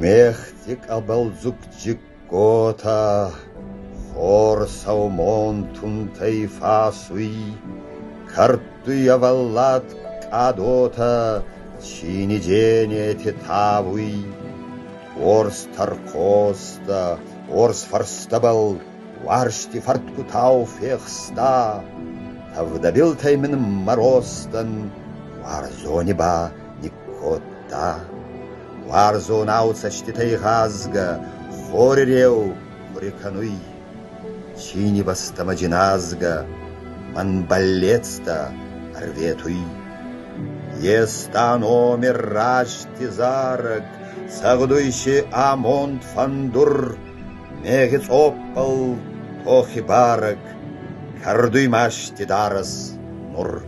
Мехтик абалзукчик гота, хор саумон тунтай фасуи, картуй аваллат кадота, чини дене тетавуи, орс таркоста, орс фарстабал, варшти фартку тауфехста, тавдабил таймен моростан, варзони ба никота. Варзон ауцашти тайгазга, хоререв хурикануй, чини бастамаджиназга, манбаллецта арветуй. Естан омер рашти зарак, сагдуйши амонт фандур, мегец оппал тохи барак, кардуй машти дарас нур.